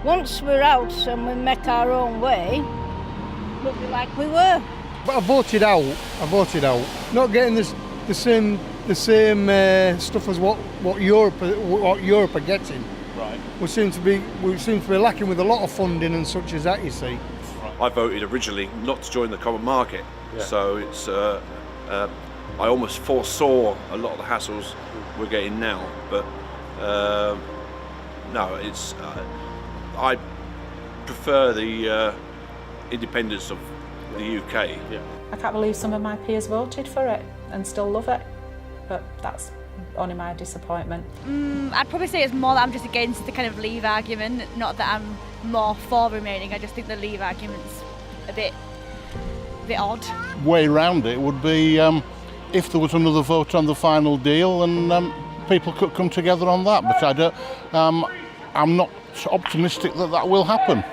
once we're out and we make our own way, we'll be like we were. But I voted out. Not getting the same stuff as what Europe are getting. Right. We seem to be lacking with a lot of funding and such as that, you see. I voted originally not to join the common market, so it's I almost foresaw a lot of the hassles we're getting now, but no, it's I prefer the independence of the UK. Yeah. I can't believe some of my peers voted for it and still love it, but that's only my disappointment. I'd probably say it's more that I'm just against the kind of leave argument, not that I'm more for remaining. I just think the leave argument's a bit odd. Way round it would be if there was another vote on the final deal and people could come together on that, but I'm not optimistic that will happen.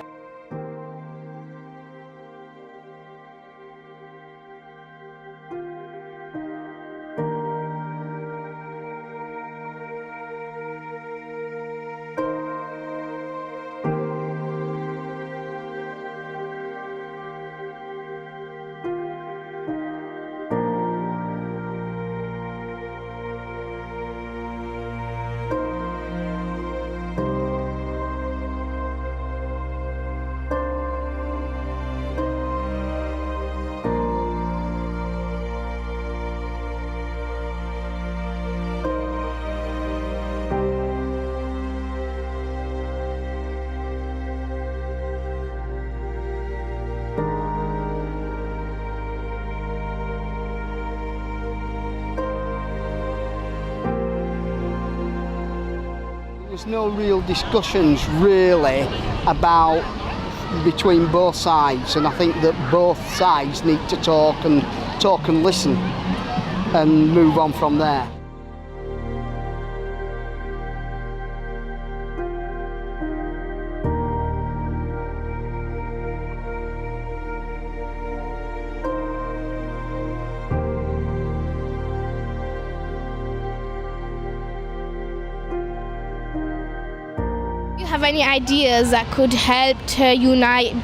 There's no real discussions really about between both sides, and I think that both sides need to talk and listen and move on from there. Have any ideas that could help to unite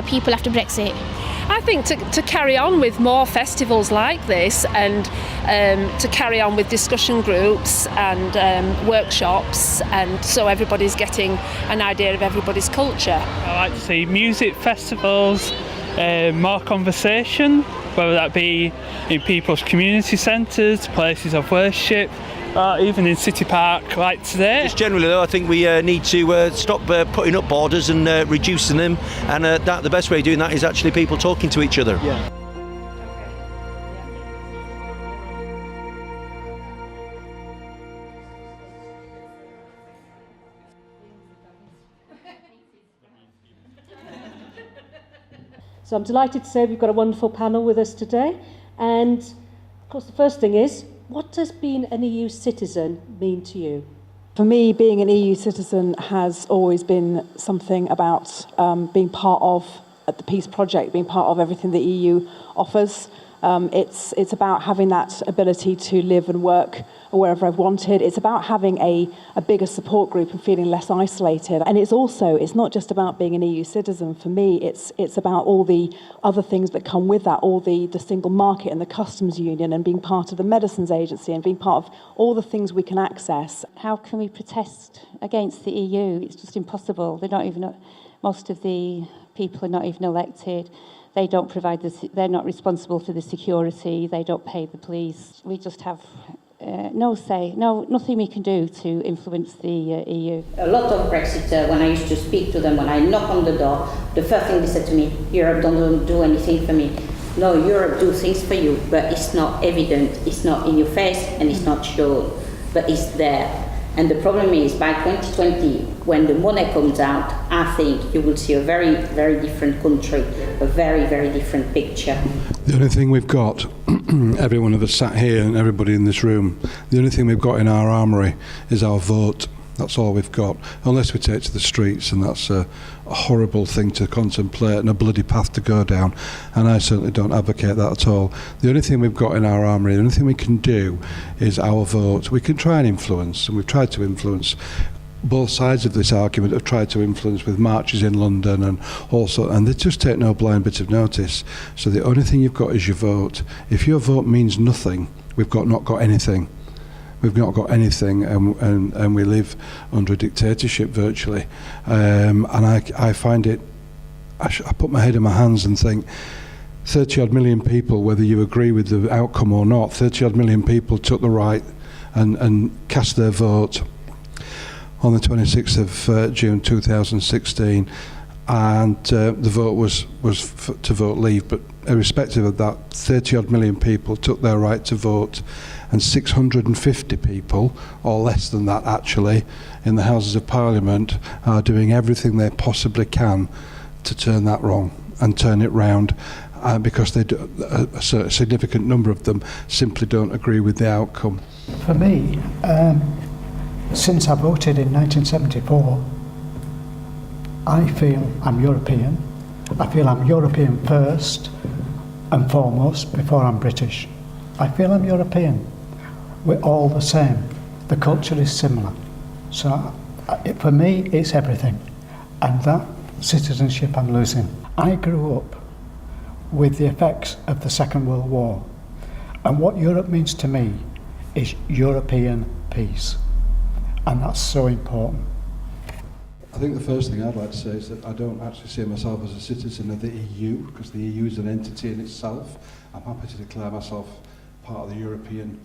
people after Brexit? I think to carry on with more festivals like this and to carry on with discussion groups and workshops, and so everybody's getting an idea of everybody's culture. I like to see music festivals, more conversation, whether that be in people's community centres, places of worship, even in City Park like today. Just generally though, I think we need to stop putting up borders and reducing them, and that the best way of doing that is actually people talking to each other. Yeah. So I'm delighted to say we've got a wonderful panel with us today, and of course the first thing is, what does being an EU citizen mean to you? For me, being an EU citizen has always been something about being part of the peace project, being part of everything the EU offers. It's about having that ability to live and work wherever I've wanted. It's about having a bigger support group and feeling less isolated. And it's not just about being an EU citizen. For me, it's about all the other things that come with that, all the single market and the customs union, and being part of the medicines agency and being part of all the things we can access. How can we protest against the EU? It's just impossible. Most of the people are not even elected. They don't provide they're not responsible for the security. They don't pay the police. We just have no say, nothing we can do to influence the EU. A lot of Brexiters, when I used to speak to them, when I knock on the door, the first thing they said to me, Europe don't do anything for me. No, Europe do things for you, but it's not evident, it's not in your face, and it's not shown, but it's there. And the problem is, by 2020, when the money comes out, I think you will see a very, very different country, a very, very different picture. The only thing we've got, every one of us sat here and everybody in this room, the only thing we've got in our armoury is our vote. That's all we've got, unless we take to the streets, and that's a horrible thing to contemplate and a bloody path to go down, and I certainly don't advocate that at all. The only thing we've got in our armoury, the only thing we can do is our vote. We can try and influence, and we've tried to influence both sides of this argument have tried to influence with marches in London and also, and they just take no blind bit of notice. So the only thing you've got is your vote. If your vote means nothing, we've not got anything. We've not got anything, and we live under a dictatorship virtually. And I find it, I put my head in my hands and think, 30 odd million people, whether you agree with the outcome or not, 30 odd million people took the right and cast their vote on the 26th of June 2016, and the vote was to vote leave. But irrespective of that, 30 odd million people took their right to vote, and 650 people, or less than that actually, in the Houses of Parliament are doing everything they possibly can to turn that wrong and turn it round, because they do, a significant number of them simply don't agree with the outcome. For me, since I voted in 1974, I feel I'm European. I feel I'm European first and foremost before I'm British. I feel I'm European. We're all the same. The culture is similar. So for me, it's everything. And that citizenship I'm losing. I grew up with the effects of the Second World War. And what Europe means to me is European peace. And that's so important. I think the first thing I'd like to say is that I don't actually see myself as a citizen of the EU, because the EU is an entity in itself. I'm happy to declare myself part of the European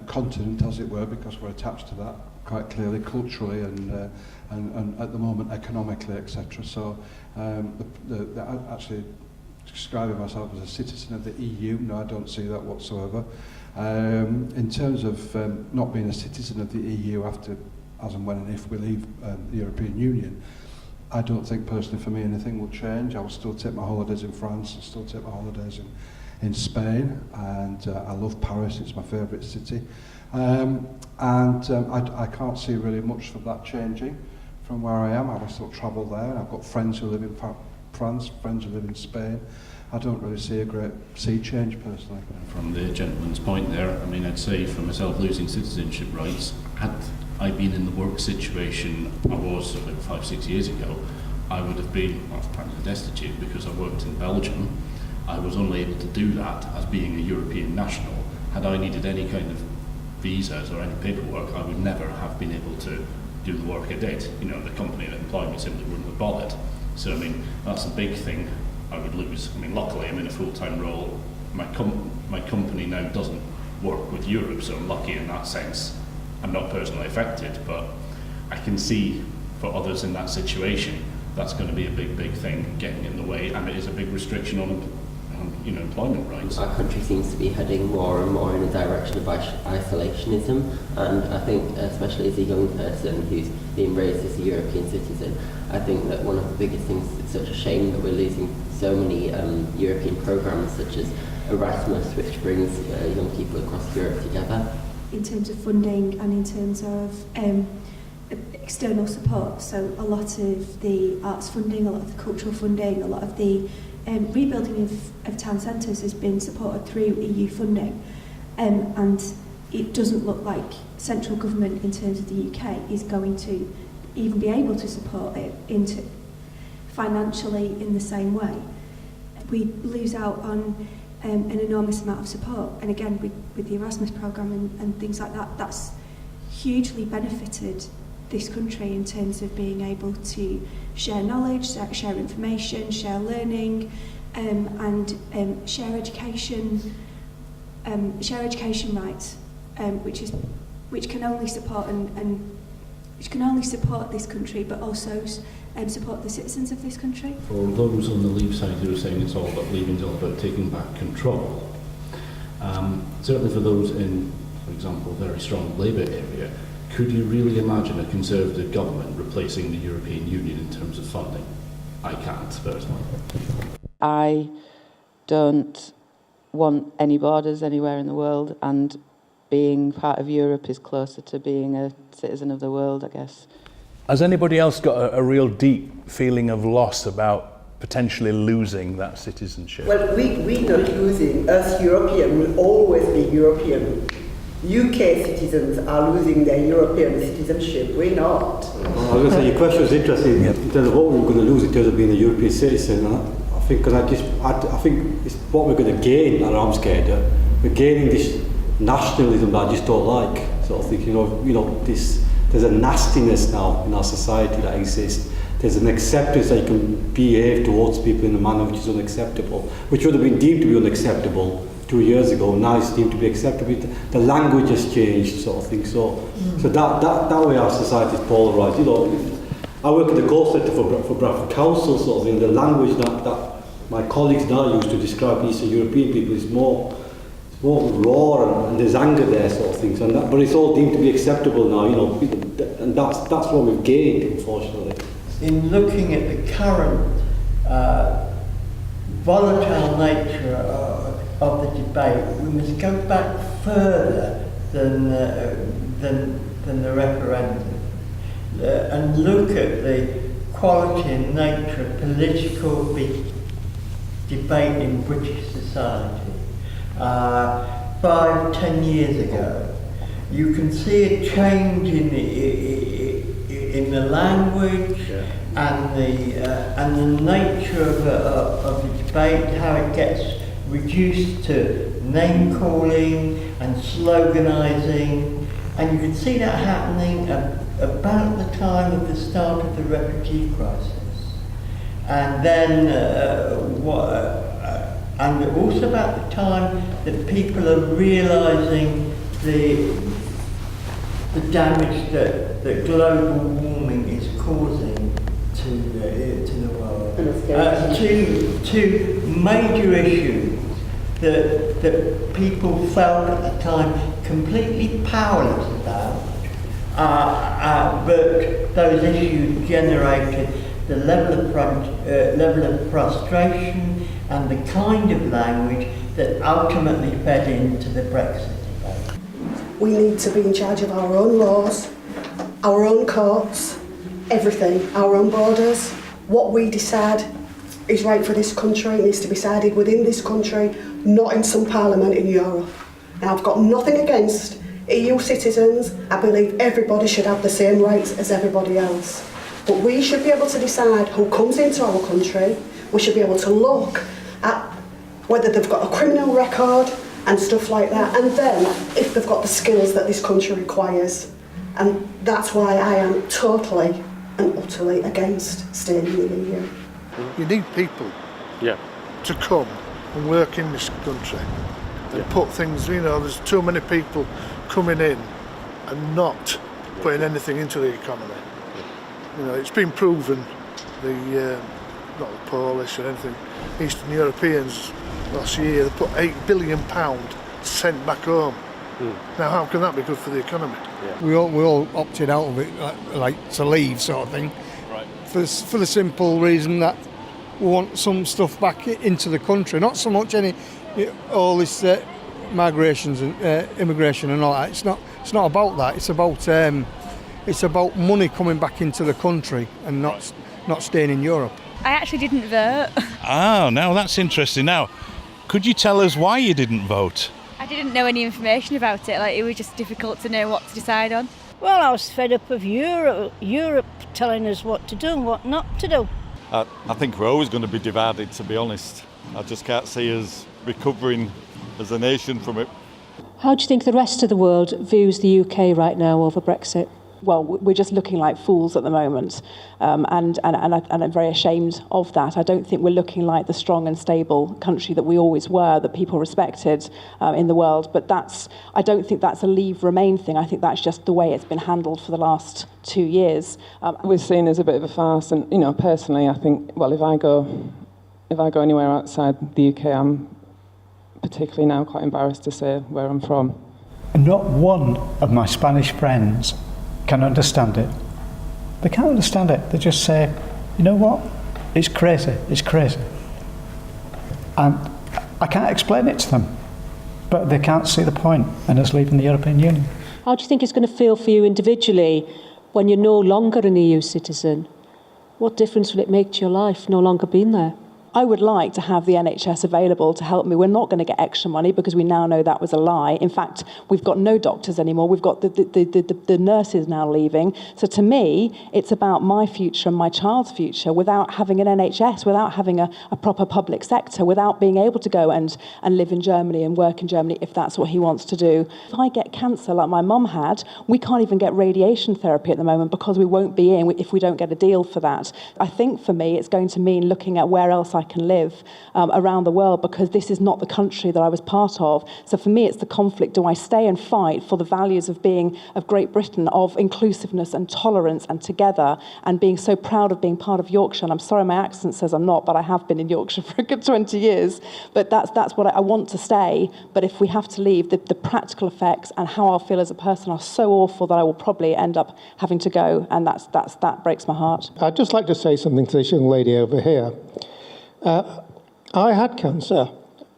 continent, as it were, because we're attached to that quite clearly, culturally and at the moment economically, etc. So actually describing myself as a citizen of the EU, no, I don't see that whatsoever. In terms of not being a citizen of the EU after, as and when and if we leave the European Union, I don't think personally for me anything will change. I will still take my holidays in France, I'll still take my holidays in Spain, and I love Paris, it's my favourite city. I can't see really much of that changing from where I am. I will still travel there, and I've got friends who live in France, friends who live in Spain. I don't really see a great sea change personally. From the gentleman's point there, I mean, I'd say for myself, losing citizenship rights, had I been in the work situation I was about 5-6 years ago, I would have been practically destitute because I worked in Belgium. I was only able to do that as being a European national. Had I needed any kind of visas or any paperwork, I would never have been able to do the work I did. You know, the company that employed me simply wouldn't have bothered. So, I mean, that's a big thing I would lose. I mean, luckily I'm in a full-time role. My company now doesn't work with Europe, so I'm lucky in that sense. I'm not personally affected, but I can see for others in that situation, that's going to be a big thing getting in the way, and it is a big restriction on employment rights. Our country seems to be heading more and more in a direction of isolationism, and I think, especially as a young person who's being raised as a European citizen, I think that one of the biggest things, it's such a shame that we're losing so many European programmes such as Erasmus, which brings young people across Europe together. In terms of funding and in terms of external support, so a lot of the arts funding, a lot of the cultural funding, a lot of the rebuilding of town centres has been supported through EU funding, and it doesn't look like central government in terms of the UK is going to even be able to support it into financially in the same way. We lose out on an enormous amount of support, and again with the Erasmus programme and things like that, that's hugely benefited this country in terms of being able to share knowledge, share information, share learning, and share education rights, which can only support which can only support this country, but also support the citizens of this country. For those on the Leave side who are saying it's all about leaving, it's all about taking back control, certainly for those in, for example, a very strong Labour area, could you really imagine a Conservative government replacing the European Union in terms of funding? I can't, personally. I don't want any borders anywhere in the world, and being part of Europe is closer to being a citizen of the world, I guess. Has anybody else got a real deep feeling of loss about potentially losing that citizenship? Well, we're not losing. Us European will always be European. UK citizens are losing their European citizenship. We're not. I was going to say, your question was interesting in terms of what we were going to lose in terms of being a European citizen. I think it's what we're going to gain, and I'm scared that we're gaining this nationalism that I just don't like. Sort of think, there's a nastiness now in our society that exists. There's an acceptance that you can behave towards people in a manner which is unacceptable, which would have been deemed to be unacceptable 2 years ago. Now it's deemed to be acceptable. The language has changed, sort of thing. So that way our society is polarised. I work at the Goal Centre for Bradford Council, sort of thing. The language that my colleagues now use to describe Eastern European people is more raw, and there's anger there, sort of things. But it's all deemed to be acceptable now, and that's what we've gained, unfortunately. In looking at the current volatile nature of the debate, we must go back further than the referendum and look at the quality and nature of political debate in British society. 5-10 years ago, you can see a change in the language and the nature of the debate, how it gets reduced to name calling and sloganising, and you can see that happening about the time of the start of the refugee crisis, and then and also about the time that people are realising the damage that global warming is causing to the world. Two major issues that people felt at the time completely powerless about, but those issues generated the level of frustration and the kind of language that ultimately fed into the Brexit debate. We need to be in charge of our own laws, our own courts, everything, our own borders. What we decide is right for this country needs to be decided within this country, not in some parliament in Europe. Now, I've got nothing against EU citizens. I believe everybody should have the same rights as everybody else. But we should be able to decide who comes into our country. We should be able to look at whether they've got a criminal record and stuff like that, and then if they've got the skills that this country requires. And that's why I am totally and utterly against staying in the EU. You need people to come and work in this country and put things, there's too many people coming in and not putting anything into the economy. It's been proven, not the Polish or anything, Eastern Europeans last year, they put £8 billion sent back home. Now, how can that be good for the economy? We all opted out of it, like to leave, sort of thing. Right. For the simple reason that we want some stuff back into the country, not so much all this migrations and immigration and all that. It's not about that. It's about money coming back into the country and not staying in Europe. I actually didn't vote. Oh, now that's interesting. Now, could you tell us why you didn't vote? I didn't know any information about it. It was just difficult to know what to decide on. Well, I was fed up of Europe telling us what to do and what not to do. I think we're always going to be divided, to be honest. I just can't see us recovering as a nation from it. How do you think the rest of the world views the UK right now over Brexit? Well, we're just looking like fools at the moment, and I'm very ashamed of that. I don't think we're looking like the strong and stable country that we always were, that people respected in the world. But I don't think that's a Leave Remain thing. I think that's just the way it's been handled for the last 2 years. We're seen as a bit of a farce, and personally, I think, well, if I go anywhere outside the UK, I'm particularly now quite embarrassed to say where I'm from. Not one of my Spanish friends can understand it. They can't understand it. They just say, you know what? It's crazy. It's crazy. And I can't explain it to them, but they can't see the point in us leaving the European Union. How do you think it's going to feel for you individually when you're no longer an EU citizen? What difference will it make to your life no longer being there? I would like to have the NHS available to help me. We're not going to get extra money because we now know that was a lie. In fact, we've got no doctors anymore. We've got the nurses now leaving. So to me, it's about my future and my child's future without having an NHS, without having a proper public sector, without being able to go and live in Germany and work in Germany if that's what he wants to do. If I get cancer like my mum had, we can't even get radiation therapy at the moment because we won't be in if we don't get a deal for that. I think for me it's going to mean looking at where else I can live around the world, because this is not the country that I was part of. So for me it's the conflict. Do I stay and fight for the values of Great Britain, of inclusiveness and tolerance and together, and being so proud of being part of Yorkshire? And I'm sorry my accent says I'm not, but I have been in Yorkshire for a good 20 years. But that's what I want to stay. But if we have to leave, the practical effects and how I'll feel as a person are so awful that I will probably end up having to go, and that breaks my heart. I'd just like to say something to this young lady over here. I had cancer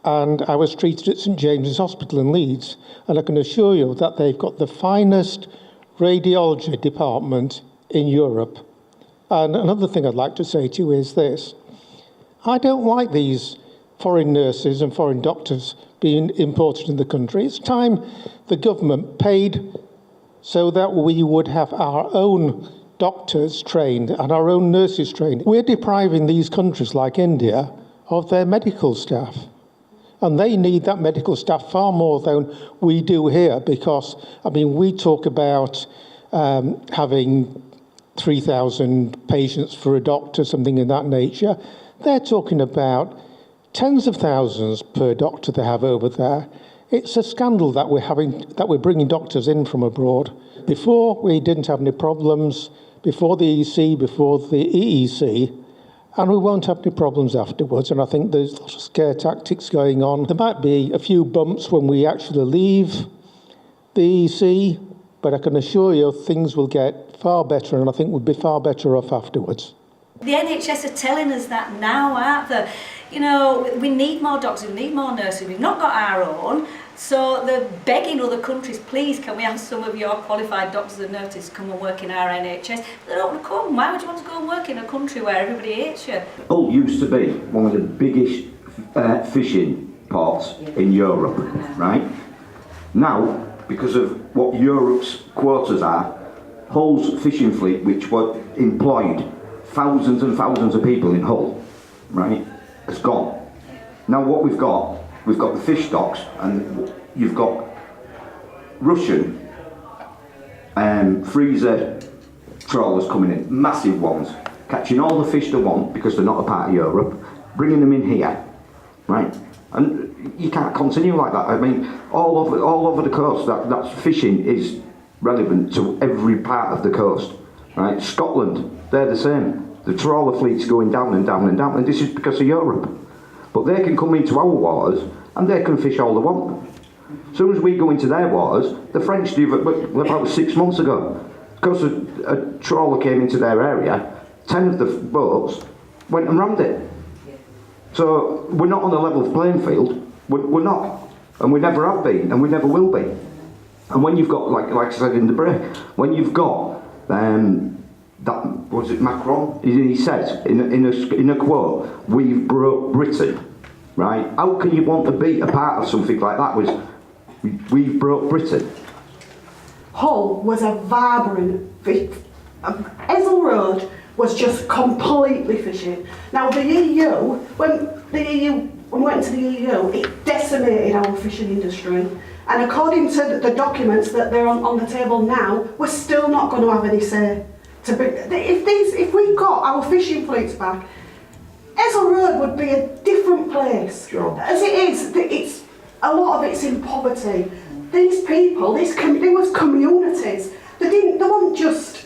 and I was treated at St James's Hospital in Leeds, and I can assure you that they've got the finest radiology department in Europe. And another thing I'd like to say to you is this. I don't like these foreign nurses and foreign doctors being imported in the country. It's time the government paid so that we would have our own doctors trained and our own nurses trained. We're depriving these countries like India of their medical staff. And they need that medical staff far more than we do here, because, I mean, we talk about having 3,000 patients for a doctor, something in that nature. They're talking about tens of thousands per doctor they have over there. It's a scandal that we're bringing doctors in from abroad. Before, we didn't have any problems, before the EC, before the EEC, and we won't have any problems afterwards. And I think there's a lot of scare tactics going on. There might be a few bumps when we actually leave the EC, but I can assure you things will get far better, and I think we'll be far better off afterwards. The NHS are telling us that now, aren't they? You know, we need more doctors, we need more nurses, we've not got our own, so they're begging other countries, please can we have some of your qualified doctors and nurses come and work in our NHS? They don't want to come. Why would you want to go and work in a country where everybody hates you? Hull used to be one of the biggest fishing ports in Europe, right? Now, because of what Europe's quotas are, Hull's fishing fleet, which employed thousands and thousands of people in Hull, right, has gone. Now what we've got the fish stocks, and you've got Russian freezer trawlers coming in, massive ones, catching all the fish they want because they're not a part of Europe, bringing them in here, right? And you can't continue like that. I mean, all over the coast, that fishing is relevant to every part of the coast, right? Scotland, they're the same. The trawler fleet's going down and down and down, and this is because of Europe. But they can come into our waters and they can fish all they want. As soon as we go into their waters, the French do about 6 months ago. Because a trawler came into their area, 10 of the boats went and rammed it. So we're not on a level playing field. We're not, and we never have been, and we never will be. And when you've got, like I said in the break, when you've got that, was it Macron? He says in a quote, "We've broke Britain," right? How can you want to be a part of something like that? We've broke Britain. Hull was a vibrant Ezel Road was just completely fishing. Now the EU, when we went to the EU, it decimated our fishing industry. And according to the documents that they're on the table now, we're still not going to have any say. If we got our fishing fleets back, Ezel Road would be a different place. Sure. As it is, a lot of it's in poverty. These people, there was communities. They weren't just,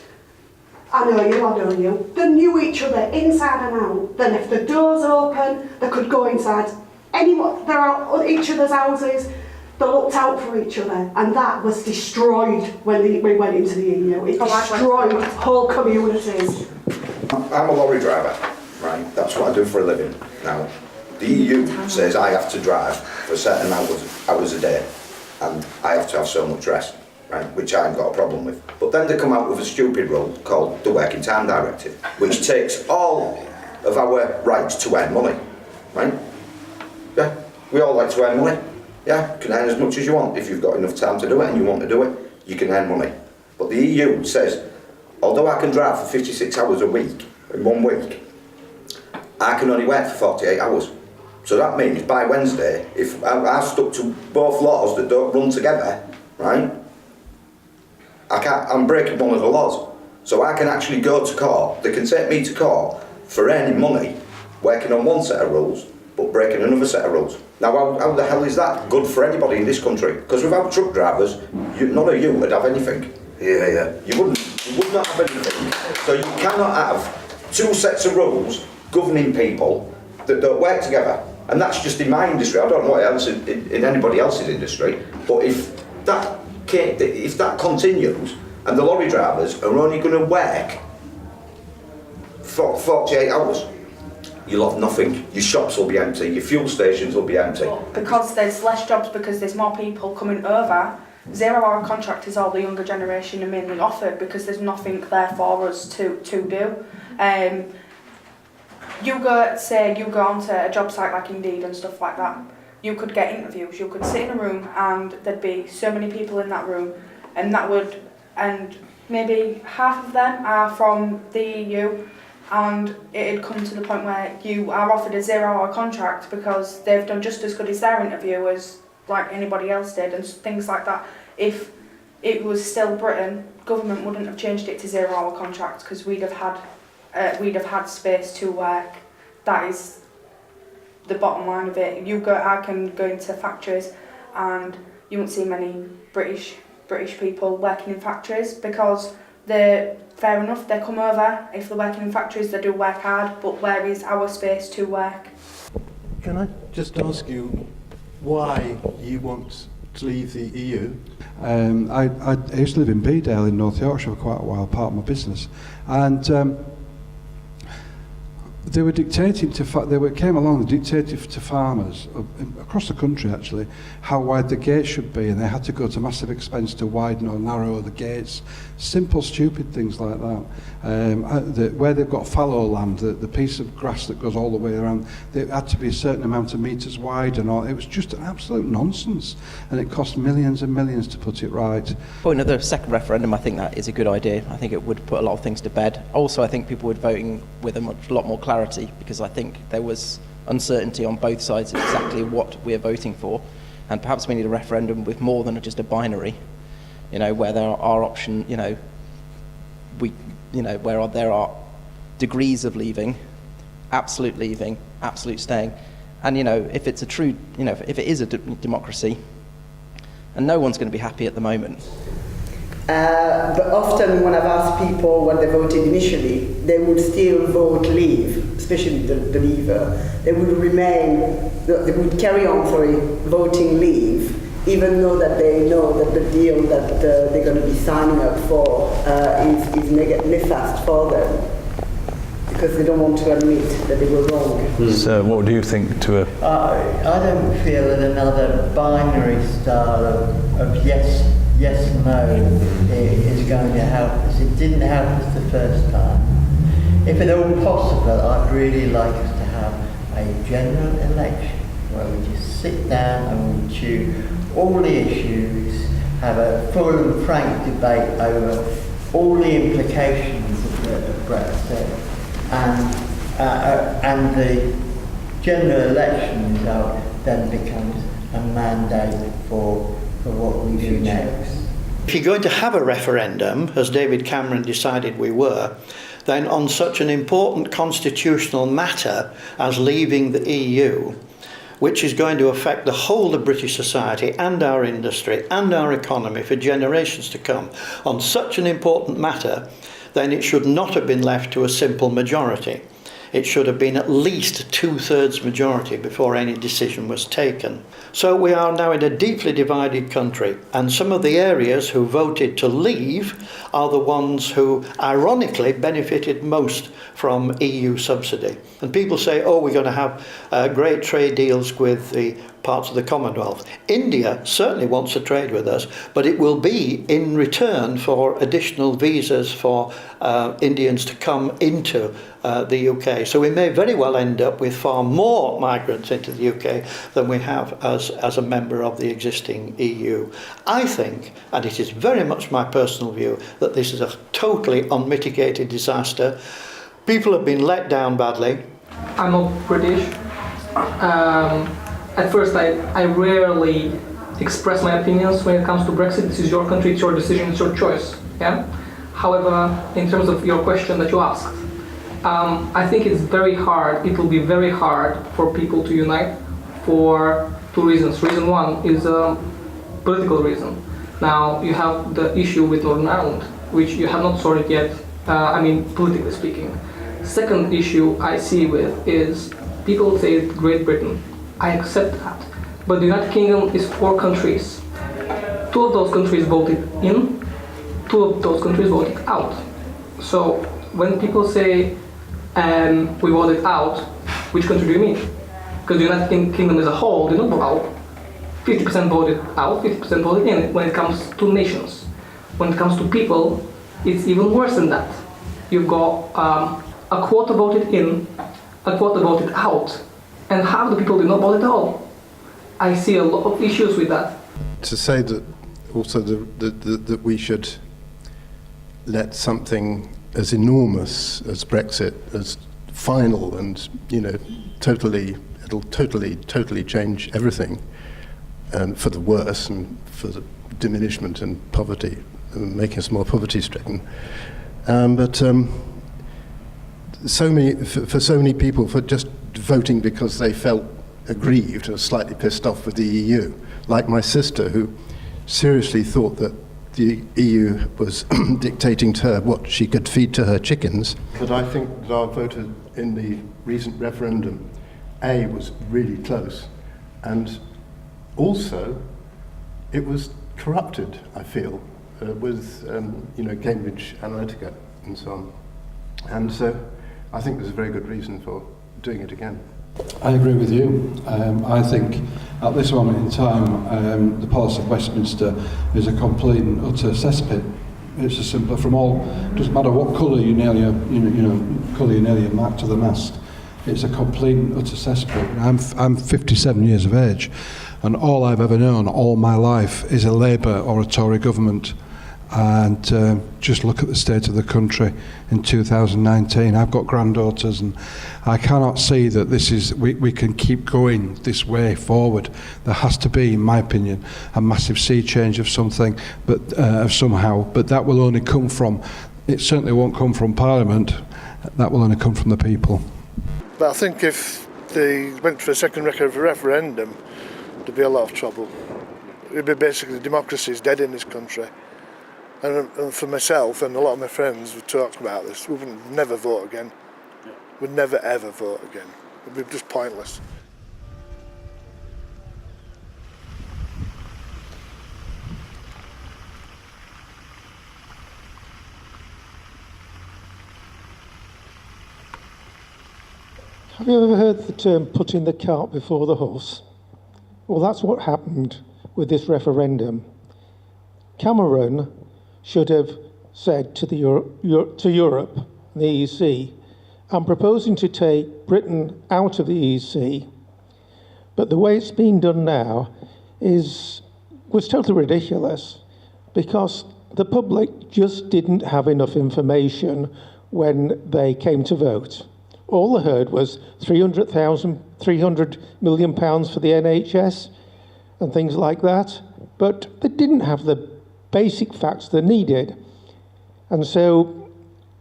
I know you. They knew each other inside and out. They left the doors open. They could go inside. They're out each other's houses. They looked out for each other, and that was destroyed when we went into the EU. It destroyed whole communities. I'm a lorry driver, right? That's what I do for a living. Now, the EU says I have to drive for a certain hours a day, and I have to have so much rest, right? Which I haven't got a problem with. But then they come out with a stupid rule called the Working Time Directive, which takes all of our rights to earn money right? Yeah, we all like to earn money. Yeah, you can earn as much as you want. If you've got enough time to do it and you want to do it, you can earn money. But the EU says, although I can drive for 56 hours a week, in 1 week, I can only work for 48 hours. So that means by Wednesday, if I've stuck to both laws that don't run together, right, I'm breaking one of the laws. So I can actually go to court, they can take me to court for earning money, working on one set of rules, but breaking another set of rules. Now how the hell is that good for anybody in this country? Because without truck drivers, none of you would have anything. Yeah. You would not have anything. So you cannot have 2 sets of rules governing people that don't work together. And that's just in my industry. I don't know what else in anybody else's industry. But if that continues, and the lorry drivers are only going to work for 48 hours, you'll have nothing. Your shops will be empty, your fuel stations will be empty. Because there's less jobs, because there's more people coming over, 0-hour contract is all the younger generation are mainly offered because there's nothing there for us to do. You go onto a job site like Indeed and stuff like that, you could get interviews, you could sit in a room and there'd be so many people in that room, and maybe half of them are from the EU, and it'd come to the point where you are offered a 0-hour contract because they've done just as good as their interview as like anybody else did, and things like that. If it was still Britain, government wouldn't have changed it to 0-hour contracts because we'd have had space to work. That is the bottom line of it. I can go into factories and you won't see many British people working in factories because they're fair enough, they come over, if they're working in factories they do work hard, but where is our space to work? Can I just ask you why you want to leave the EU? I used to live in Bedale in North Yorkshire for quite a while, part of my business, and they were dictating to came along and dictated to farmers across the country actually how wide the gates should be, and they had to go to massive expense to widen or narrow the gates. Simple, stupid things like that. Where they've got fallow land, the piece of grass that goes all the way around, there had to be a certain amount of metres wide and all. It was just absolute nonsense, and it cost millions and millions to put it right. Point of the second referendum, I think that is a good idea. I think it would put a lot of things to bed. Also, I think people would voting with a lot more clarity, because I think there was uncertainty on both sides of exactly what we're voting for, and perhaps we need a referendum with more than just a binary, where there are options, where there are degrees of leaving, absolute staying, and if it's a true, if it is a democracy, and no one's going to be happy at the moment. But often when I've asked people what they voted initially, they would still vote leave, especially the leaver. They would carry on, voting leave, even though that they know that the deal that they're going to be signing up for is nefast for them, because they don't want to admit that they were wrong. So what do you think to a... I don't feel that another binary style of yes, no is going to help us. It didn't help us the first time. If at all possible, I'd really like us to have a general election where we just sit down and we choose all the issues, have a full and frank debate over all the implications of Brexit, and the general election result then becomes a mandate for what we do next. If you're going to have a referendum, as David Cameron decided we were, then on such an important constitutional matter as leaving the EU, which is going to affect the whole of British society and our industry and our economy for generations to come, on such an important matter, then it should not have been left to a simple majority. It should have been at least a 2/3 majority before any decision was taken. So we are now in a deeply divided country, and some of the areas who voted to leave are the ones who ironically benefited most from EU subsidy. And people say, oh, we're going to have great trade deals with the parts of the Commonwealth. India certainly wants to trade with us, but it will be in return for additional visas for Indians to come into the UK. So we may very well end up with far more migrants into the UK than we have as a member of the existing EU. I think, and it is very much my personal view, that this is a totally unmitigated disaster. People have been let down badly. I'm not British. At first, I rarely express my opinions when it comes to Brexit. This is your country, it's your decision, it's your choice. Yeah. However, in terms of your question that you asked, I think it's very hard. It will be very hard for people to unite for two reasons. Reason one is a political reason. Now you have the issue with Northern Ireland, which you have not sorted yet. Politically speaking. Second issue I see with is people say Great Britain. I accept that. But the United Kingdom is 4 countries. 2 of those countries voted in, 2 of those countries voted out. So when people say we voted out, which country do you mean? Because the United Kingdom as a whole did not vote out. 50% voted out, 50% voted in when it comes to nations. When it comes to people, it's even worse than that. You've got a quarter voted in, a quarter voted out, and half the people did not vote at all. I see a lot of issues with that. To say that also that we should let something as enormous as Brexit, as final and it'll totally change everything, and for the worse and for the diminishment in poverty, and making us more poverty-stricken. For so many people, for just voting because they felt aggrieved or slightly pissed off with the EU, like my sister, who seriously thought that the EU was dictating to her what she could feed to her chickens. But I think that our vote in the recent referendum, A, was really close, and also it was corrupted, I feel, with Cambridge Analytica and so on. And so I think there's a very good reason for doing it again. I agree with you. I think at this moment in time, the policy of Westminster is a complete and utter cesspit. It's as simple from all. Doesn't matter what colour you nail your mark to the mast. It's a complete and utter cesspit. I'm 57 years of age, and all I've ever known all my life is a Labour or a Tory government. And just look at the state of the country in 2019. I've got granddaughters, and I cannot see that we can keep going this way forward. There has to be, in my opinion, a massive sea change of something, but somehow. But that will only come from. It certainly won't come from Parliament. That will only come from the people. But I think if they went for a second referendum, there'd be a lot of trouble. It'd be basically democracy is dead in this country. And for myself and a lot of my friends who talked about this, we would never vote again. We'd never ever vote again. It'd be just pointless. Have you ever heard the term putting the cart before the horse? Well, that's what happened with this referendum. Cameron should have said to Europe, the EEC, I'm proposing to take Britain out of the EEC, but the way it's being done now was totally ridiculous, because the public just didn't have enough information when they came to vote. All they heard was £300 million for the NHS and things like that, but they didn't have the basic facts they needed. And so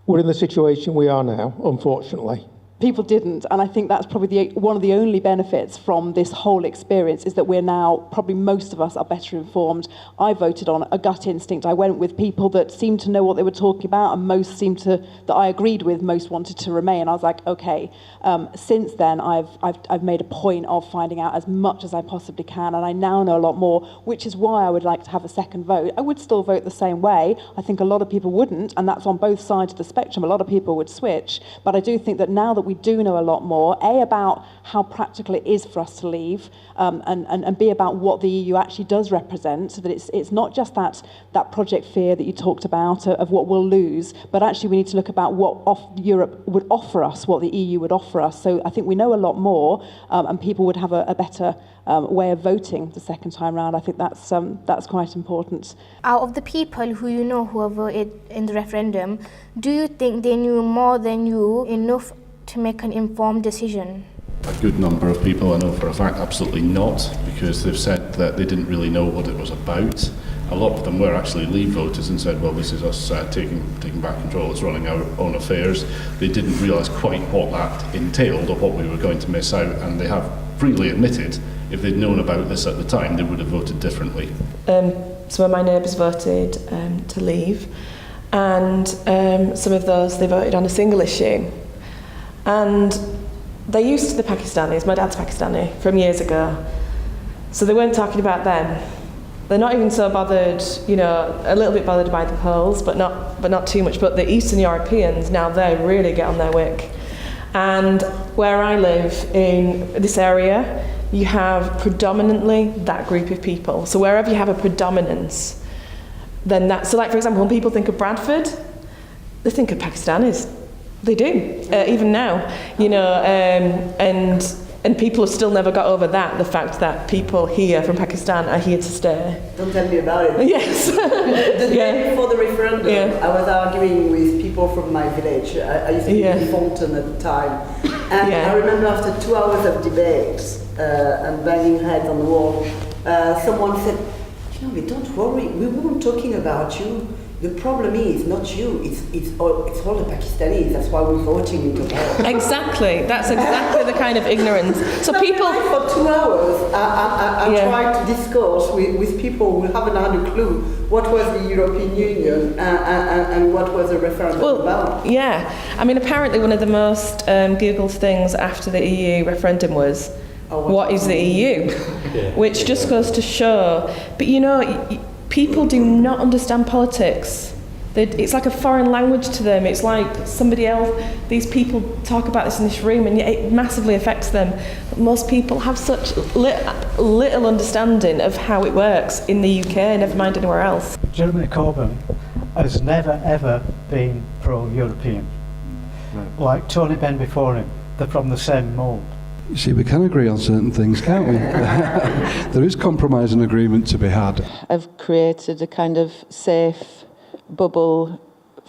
we're in the situation we are now, unfortunately. People didn't, and I think that's probably one of the only benefits from this whole experience is that we're now, probably most of us are better informed. I voted on a gut instinct. I went with people that seemed to know what they were talking about, and most seemed to, that I agreed with, most wanted to remain. I was like, okay. Since then, I've made a point of finding out as much as I possibly can, and I now know a lot more, which is why I would like to have a second vote. I would still vote the same way. I think a lot of people wouldn't, and that's on both sides of the spectrum. A lot of people would switch, but I do think that now that we do know a lot more, A, about how practical it is for us to leave, and B, about what the EU actually does represent, so that it's not just that project fear that you talked about of what we'll lose, but actually we need to look about what Europe would offer us, what the EU would offer us. So I think we know a lot more, and people would have a better way of voting the second time round. I think that's quite important. Out of the people who you know who have voted in the referendum, do you think they knew more than you enough to make an informed decision? A good number of people, I know for a fact, absolutely not, because they've said that they didn't really know what it was about. A lot of them were actually Leave voters and said, well, this is us taking back control, it's running our own affairs. They didn't realise quite what that entailed or what we were going to miss out, and they have freely admitted if they'd known about this at the time, they would have voted differently. Some of my neighbours voted to leave, and some of those, they voted on a single issue. And they're used to the Pakistanis. My dad's Pakistani from years ago, so they weren't talking about them. They're not even so bothered, you know, a little bit bothered by the polls, but not too much. But the Eastern Europeans, now they really get on their wick. And where I live in this area, you have predominantly that group of people. So wherever you have a predominance, then that. So, like for example, when people think of Bradford, they think of Pakistanis. They do, even now, you know, and people have still never got over that, the fact that people here from Pakistan are here to stay. Don't tell me about it. Yes. The day before the referendum, I was arguing with people from my village. I used to be in Fulton at the time. And I remember after 2 hours of debates and banging heads on the wall, someone said, you know, don't worry, we weren't talking about you. The problem is not you, it's all the Pakistanis, that's why we're voting into war. Exactly, that's exactly the kind of ignorance. So people... For 2 hours, I tried to discuss with people who haven't had a clue what was the European Union and what was the referendum about. Yeah, I mean apparently one of the most Googled things after the EU referendum was, what is the EU? Which just goes to show, but you know, people do not understand politics. It's like a foreign language to them. It's like somebody else, these people talk about this in this room and yet it massively affects them. But most people have such little understanding of how it works in the UK, never mind anywhere else. Jeremy Corbyn has never ever been pro-European. Like Tony Benn before him, they're from the same mould. You see, we can agree on certain things, can't we? There is compromise and agreement to be had. I've created a kind of safe bubble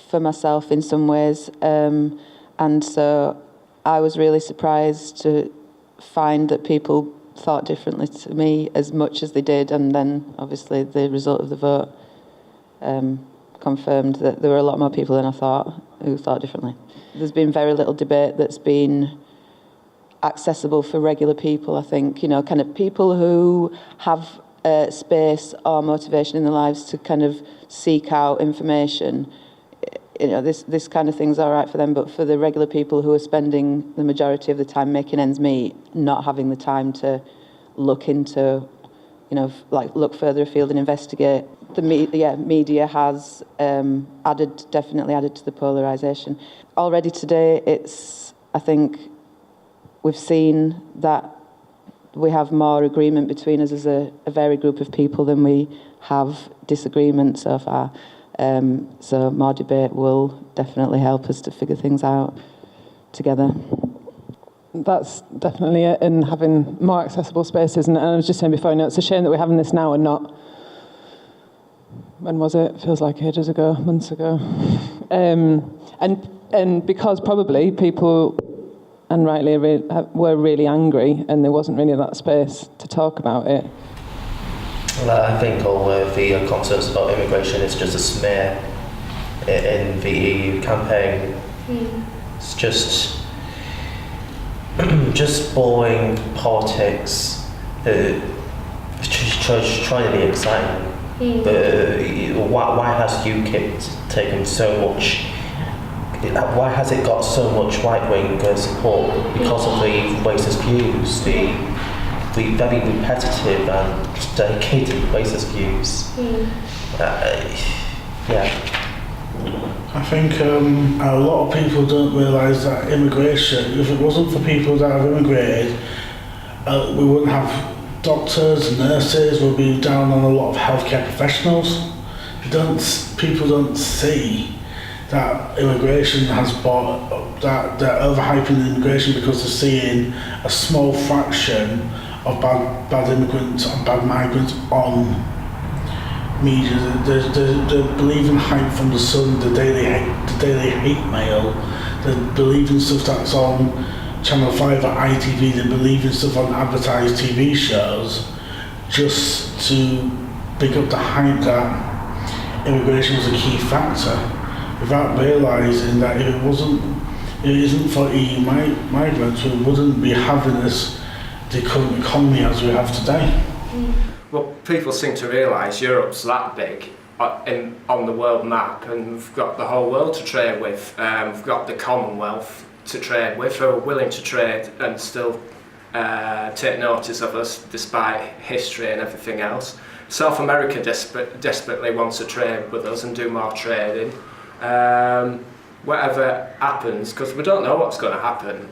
for myself in some ways, and so I was really surprised to find that people thought differently to me as much as they did, and then obviously the result of the vote confirmed that there were a lot more people than I thought who thought differently. There's been very little debate that's been accessible for regular people, I think, you know, kind of people who have space or motivation in their lives to kind of seek out information. You know, this kind of thing's all right for them, but for the regular people who are spending the majority of the time making ends meet, not having the time to look into, you know, like look further afield and investigate. The media has definitely added to the polarisation. Already today, I think, we've seen that we have more agreement between us as a varied group of people than we have disagreement so far. So more debate will definitely help us to figure things out together. That's definitely it, and having more accessible spaces. And I was just saying before, it's a shame that we're having this now and not, when was it? Feels like ages ago, months ago. And because probably people, and rightly, were really angry, and there wasn't really that space to talk about it. Well, I think all the concerns about immigration is just a smear in the EU campaign. It's just boring politics, just trying to be exciting. Why has UKIP taken so much? Why has it got so much right-wing support? Because of the racist views, the very repetitive and dedicated racist views. Yeah. I think a lot of people don't realise that immigration, if it wasn't for people that have immigrated, we wouldn't have doctors, nurses, we'd be down on a lot of healthcare professionals. People don't see that immigration has brought, that they're overhyping immigration because they're seeing a small fraction of bad immigrants and bad migrants on media. They believe in hype from the Sun, the Daily Hate Mail. They believe in stuff that's on Channel 5 or ITV. They believe in stuff on advertised TV shows just to pick up the hype that immigration was a key factor, without realising that if it isn't for EU migrants, we wouldn't be having this the current economy as we have today. Well, people seem to realise Europe's that big on the world map, and we've got the whole world to trade with. We've got the Commonwealth to trade with, who are willing to trade and still take notice of us despite history and everything else. South America desperately wants to trade with us and do more trading. Whatever happens, because we don't know what's going to happen.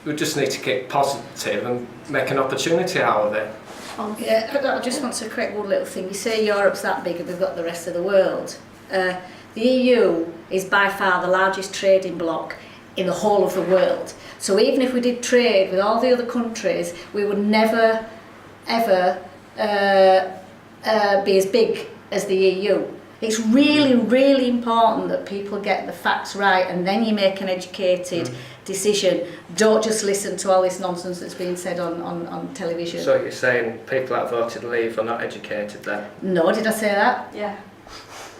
We just need to keep positive and make an opportunity out of it. I just want to correct one little thing. You say Europe's that big and we've got the rest of the world. The EU is by far the largest trading bloc in the whole of the world. So even if we did trade with all the other countries, we would never, ever be as big as the EU. It's really, really important that people get the facts right and then you make an educated decision. Don't just listen to all this nonsense that's being said on television. So you're saying people that voted Leave are not educated then? No, did I say that? Yeah.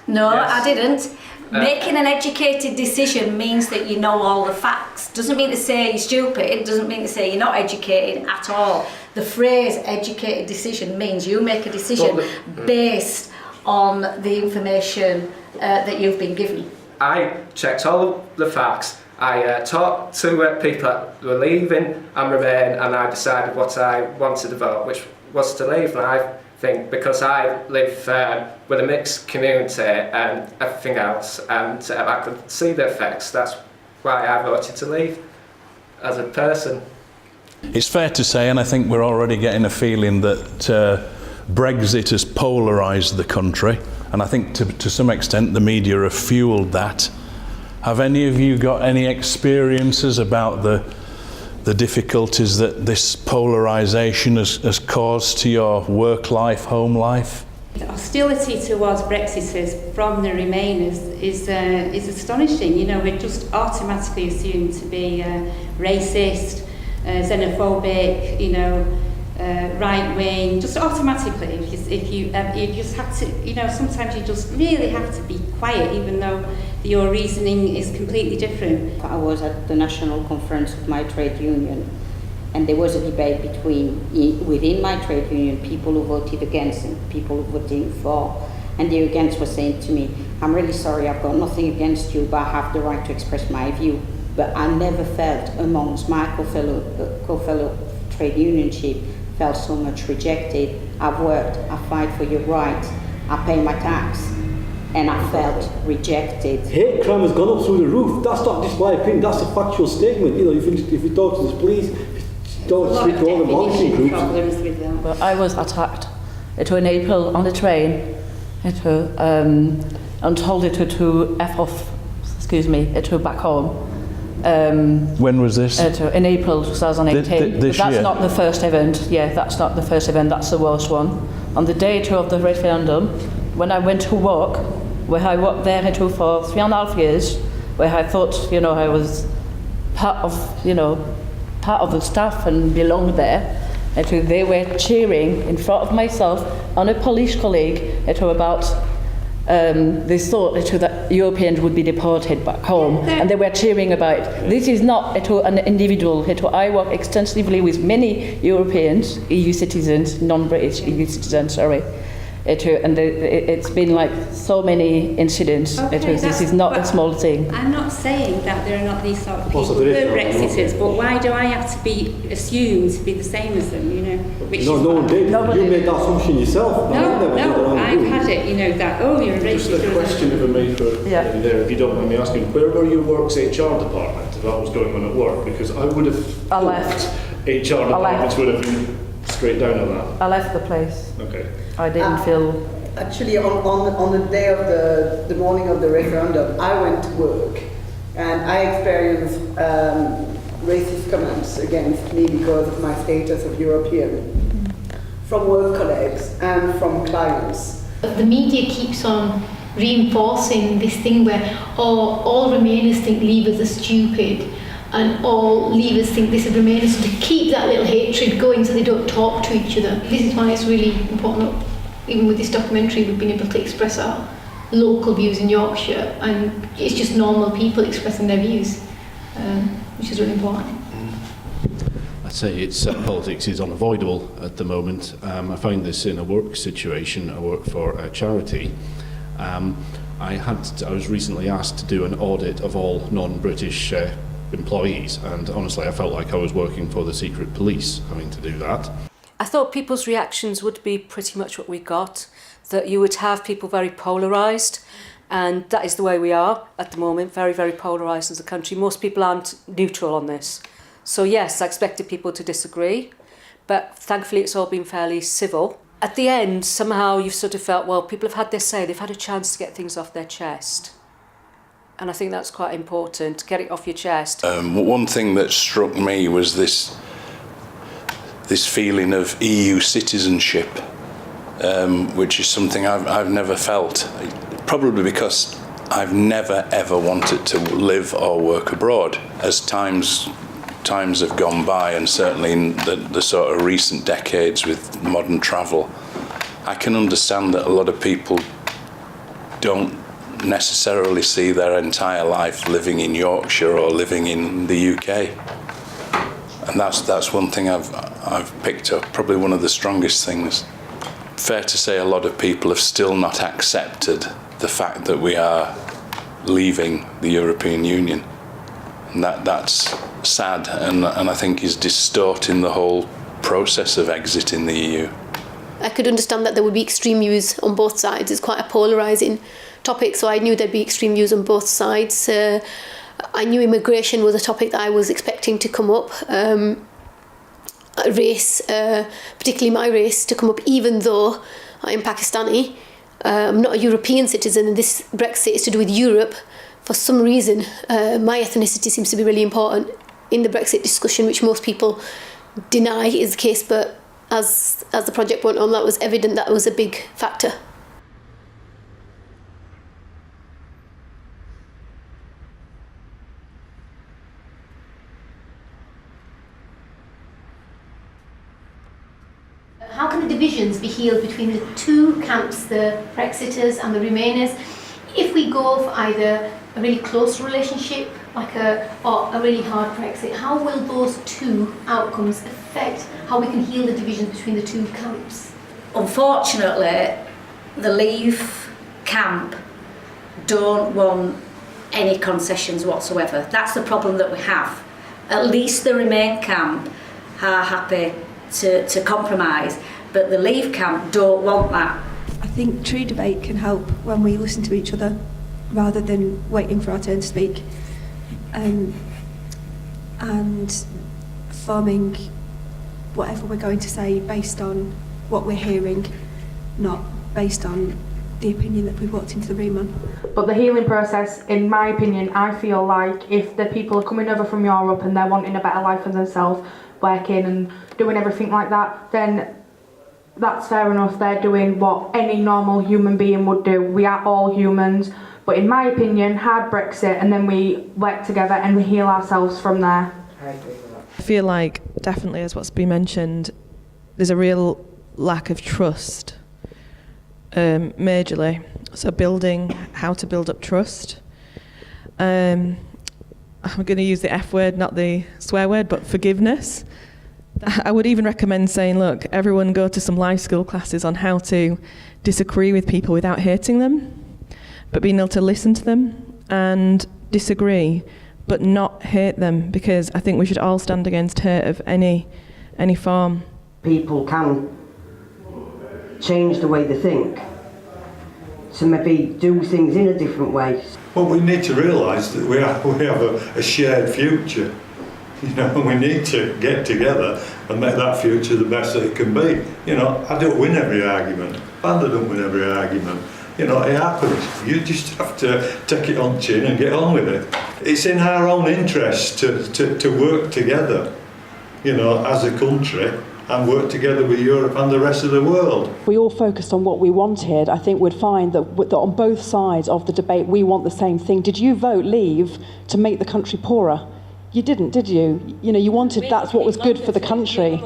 No, Yes. I didn't. Making an educated decision means that you know all the facts. Doesn't mean to say you're stupid, it doesn't mean to say you're not educated at all. The phrase educated decision means you make a decision based on the information that you've been given. I checked all the facts. I talked to people that were leaving and remain, and I decided what I wanted to vote, which was to leave. And I think because I live with a mixed community and everything else, and I could see the effects, that's why I voted to leave as a person. It's fair to say, and I think we're already getting a feeling that Brexit has polarised the country, and I think to some extent the media have fuelled that. Have any of you got any experiences about the difficulties that this polarisation has caused to your work life, home life? The hostility towards Brexiters from the Remainers is astonishing. You know, we're just automatically assumed to be racist, xenophobic, you know, right wing, just automatically. If you just have to, you know, sometimes you just really have to be quiet, even though your reasoning is completely different. I was at the national conference of my trade union, and there was a debate within my trade union, people who voted against and people who voted for. And the against were saying to me, I'm really sorry, I've got nothing against you, but I have the right to express my view. But I never felt amongst my co-fellow trade unionship felt so much rejected. I've worked, I fight for your rights, I pay my tax, and I felt rejected. Hate crime has gone up through the roof. That's not just my opinion, that's a factual statement. You know, if you talk to the police, don't speak to all the monitoring groups. Well, I was attacked in April on the train, and told to F off, to back home. When was this? In April 2018. This that's year? not the first event. Yeah, that's not the first event. That's the worst one. On the day of the referendum, when I went to work, where I worked there for 3.5 years, where I thought, you know, I was part of the staff and belonged there. They were cheering in front of myself and a Polish colleague about. They thought that Europeans would be deported back home, and they were cheering about it. This is not an individual. I work extensively with many Europeans, EU citizens, non-British EU citizens, It's been like so many incidents. Okay, This is not a small thing. I'm not saying that there are not these sort of people who are Brexiters, but why do I have to be assumed to be the same as them, you know? Which No one did. You made that assumption yourself. No, I've had it, you know, that, oh, you're a racist. Just a question if I may for there, if you don't mind me asking, where were your work's HR department if that was going on at work? Because I would have thought HR departments would have been straight down on that. I left the place. Okay. I didn't feel... Actually, on the day of the morning of the referendum, I went to work and I experienced racist comments against me because of my status of European from work colleagues and from clients. The media keeps on reinforcing this thing where all Remainers think Leavers are stupid and all Leavers think this is Remainers, so to keep that little hatred going so they don't talk to each other. This is why it's really important, even with this documentary, we've been able to express our local views in Yorkshire, and it's just normal people expressing their views, which is really important. I'd say politics is unavoidable at the moment. I find this in a work situation. I work for a charity. I was recently asked to do an audit of all non-British employees, and honestly I felt like I was working for the secret police having to do that. I thought people's reactions would be pretty much what we got, that you would have people very polarised, and that is the way we are at the moment, very, very polarised as a country. Most people aren't neutral on this. So yes, I expected people to disagree, but thankfully it's all been fairly civil. At the end, somehow you've sort of felt, well, people have had their say, they've had a chance to get things off their chest. And I think that's quite important, to get it off your chest. One thing that struck me was this feeling of EU citizenship, which is something I've never felt, probably because I've never ever wanted to live or work abroad. As times have gone by, and certainly in the sort of recent decades with modern travel, I can understand that a lot of people don't necessarily see their entire life living in Yorkshire or living in the UK. And that's one thing I've picked up, probably one of the strongest things. Fair to say a lot of people have still not accepted the fact that we are leaving the European Union. And that's sad, and I think is distorting the whole process of exiting the EU. I could understand that there would be extreme views on both sides. It's quite a polarising topic, so I knew there'd be extreme views on both sides. I knew immigration was a topic that I was expecting to come up. Race, particularly my race, to come up, even though I am Pakistani. I'm not a European citizen, and this Brexit is to do with Europe. For some reason, my ethnicity seems to be really important in the Brexit discussion, which most people deny is the case, but as the project went on, that was evident that was a big factor. How can the divisions be healed between the two camps, the Brexiters and the Remainers, if we go for either a really close relationship or a really hard Brexit? How will those two outcomes affect how we can heal the divisions between the two camps? Unfortunately, the Leave camp don't want any concessions whatsoever. That's the problem that we have. At least the Remain camp are happy to compromise, but the Leave camp don't want that. I think true debate can help when we listen to each other rather than waiting for our turn to speak, and forming whatever we're going to say based on what we're hearing, not based on the opinion that we've walked into the room on. But the healing process, in my opinion, I feel like if the people are coming over from Europe and they're wanting a better life for themselves, working and doing everything like that, then that's fair enough. They're doing what any normal human being would do. We are all humans. But in my opinion, hard Brexit, and then we work together and we heal ourselves from there. I feel like, definitely as what's been mentioned, there's a real lack of trust, majorly. So how to build up trust. I'm going to use the F word, not the swear word, but forgiveness. I would even recommend saying, look, everyone go to some life skill classes on how to disagree with people without hurting them, but being able to listen to them and disagree, but not hurt them, because I think we should all stand against hurt of any form. People can change the way they think, to maybe do things in a different way. Well, we need to realise that we have a shared future. You know, and we need to get together and make that future the best that it can be. You know, I don't win every argument. Panda don't win every argument. You know, it happens. You just have to take it on chin and get on with it. It's in our own interest to work together, you know, as a country, and work together with Europe and the rest of the world. We all focused on what we wanted. I think we'd find that on both sides of the debate, we want the same thing. Did you vote Leave to make the country poorer? You didn't, did you? You know, you wanted, that's what was good for the country.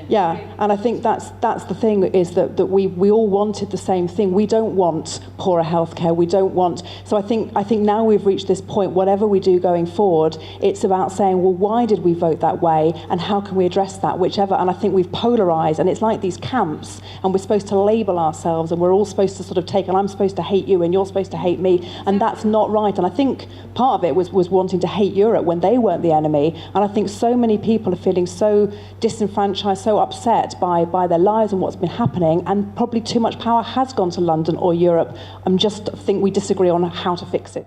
Yeah, and I think that's the thing, is that we all wanted the same thing. We don't want poorer healthcare. We don't want. So I think now we've reached this point. Whatever we do going forward, it's about saying, well, why did we vote that way, and how can we address that? Whichever. And I think we've polarised, and it's like these camps, and we're supposed to label ourselves, and we're all supposed to sort of take, and I'm supposed to hate you, and you're supposed to hate me, and that's not right. And I think part of it was wanting to hate Europe when they weren't the enemy. And I think so many people are feeling so disenfranchised, so upset by their lives and what's been happening, and probably too much power has gone to London or Europe. I just think we disagree on how to fix it.